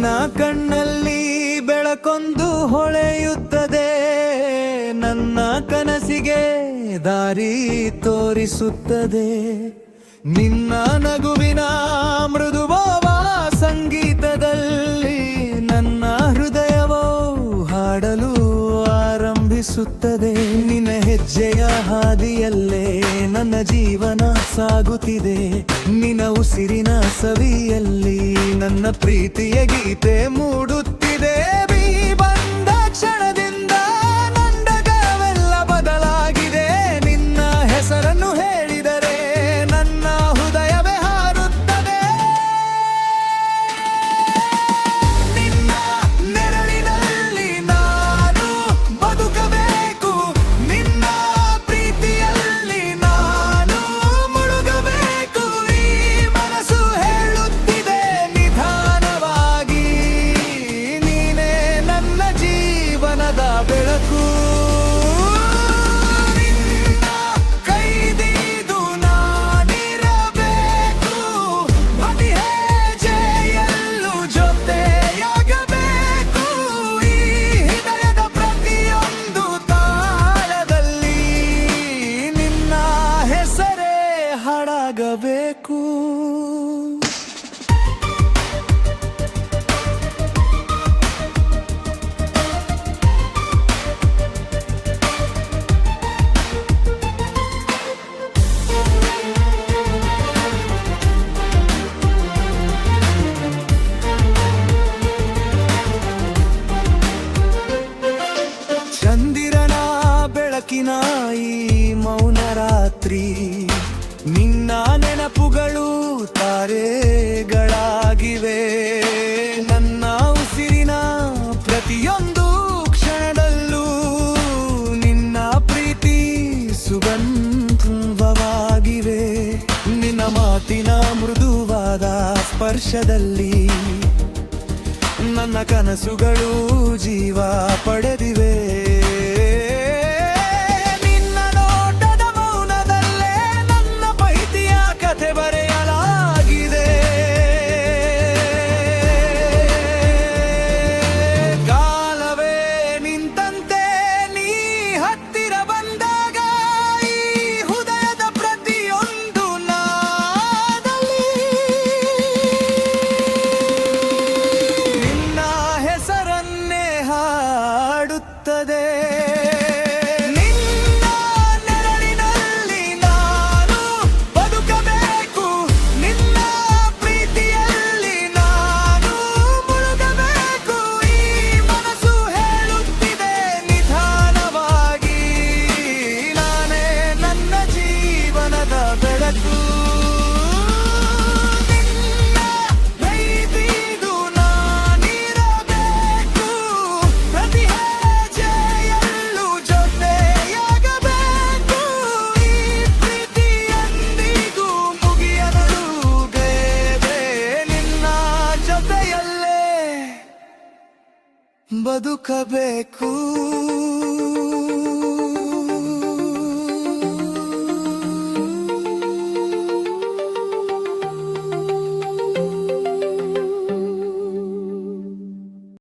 ನಿನ್ನ ಕಣ್ಣಲ್ಲಿ ಬೆಳಕೊಂದು ಹೊಳೆಯುತ್ತದೆ, ನನ್ನ ಕನಸಿಗೆ ದಾರಿ ತೋರಿಸುತ್ತದೆ. ನಿನ್ನ ನಗುವಿನ ಮೃದುವಾದ ಸಂಗೀತದಲ್ಲಿ ನನ್ನ ಹೃದಯವೋ ಹಾಡಲು ಆರಂಭಿಸುತ್ತದೆ. ನಿನ್ನ ಹೆಜ್ಜೆಯ ಹಾದಿಯಲ್ಲೇ ನನ್ನ ಜೀವನ ಸಾಗುತ್ತಿದೆ. ನಿನ್ನ ಉಸಿರಿನ ಸವಿಯಲ್ಲಿ ನನ್ನ ಪ್ರೀತಿಯ ಗೀತೆ ಮೂಡುತ್ತಿದೆ. ಬಿ ಬಂದ ಕ್ಷಣದಿಂದ ನಂಡಗವೆಲ್ಲ ಬದಲಾಗಿದೆ. ನಿನ್ನ ಹೆಸರನ್ನು ಹೇಳಿದರೆ ನನ್ನ ಹೃದಯವೇ ಹಾರುತ್ತದೆ. ನಿನ್ನ ನೆರಳಿನಲ್ಲಿ ನಾನು ಬದುಕಬೇಕು, ನಿನ್ನ ಪ್ರೀತಿಯಲ್ಲಿ ನಾನು ಮುಳುಗಬೇಕು. ಈ ಮನಸ್ಸು ಹೇಳುತ್ತಿದೆ ನಿಧಾನವಾಗಿ, ನೀನೇ ನನ್ನ ಜೀವನದ ಬೆಳಕು. ನಿನ್ನ ಕೈದಿದು ನಾನಿರಬೇಕು, ಪ್ರತಿ ಹೆಜ್ಜೆಯಲ್ಲೂ ಜೊತೆಯಾಗಬೇಕು. ಈ ಹೃದಯದ ಪ್ರತಿಯೊಂದು ತಾಳದಲ್ಲಿ ನಿನ್ನ ಹೆಸರೇ ಹಾಡಾಗಬೇಕು. ಚಂದಿರನ ಬೆಳಕಿನ ಈ ಮೌನ ರಾತ್ರಿ, ನಿನ್ನ ನೆನಪುಗಳು ತಾರೆಗಳಾಗಿವೆ. ನನ್ನ ಉಸಿರಿನ ಪ್ರತಿಯೊಂದು ಕ್ಷಣದಲ್ಲೂ ನಿನ್ನ ಪ್ರೀತಿ ಸುಗಂಧವಾಗಿವೆ. ನಿನ್ನ ಮಾತಿನ ಮೃದುವಾದ ಸ್ಪರ್ಶದಲ್ಲಿ ನನ್ನ ಕನಸುಗಳು ಜೀವ ಪಡೆದಿವೆ. ನಿನ್ನ ನೋಟದ ಮೌನದಲ್ಲೇ ನನ್ನ ಪ್ರೀತಿಯ ಕಥೆ ಬರೆಯಲಾಗಿದೆ. ಕಾಲವೇ ನಿಂತಂತೆ ನೀ ಹತ್ತಿರ ಬಂದಾಗ ಈ ಹೃದಯದ ಪ್ರತಿಯೊಂದು ನಾದಲ್ಲಿ ನಿನ್ನ ಹೆಸರನ್ನೇ ಹಾಡುತ್ತದೆ. ನಿನ್ನ ನೆರಳಿನಲ್ಲಿ ನಾನು ಬದುಕಬೇಕು, ನಿನ್ನ ಪ್ರೀತಿಯಲ್ಲಿ ನಾನು ಮುಳುಗಬೇಕು. ಈ ಮನಸ್ಸು ಹೇಳುತ್ತಿದೆ ನಿಧಾನವಾಗಿ, ನಾನೇ ನನ್ನ ಜೀವನದ ಬೆಳಕು. ನಿನ್ನ ಕೈದಿದು ನಾನಿರಬೇಕು, ಪ್ರತಿ ಹೆಜ್ಜೆಯಲ್ಲೂ ಜೊತೆಯಾಗಬೇಕು. ಈ ಪ್ರೀತಿ ಎಂದಿಗೂ ಮುಗಿಯನಡುಗದೆ, ನಿನ್ನ ಜೊತೆಯಲ್ಲೇ ಬದುಕಬೇಕು.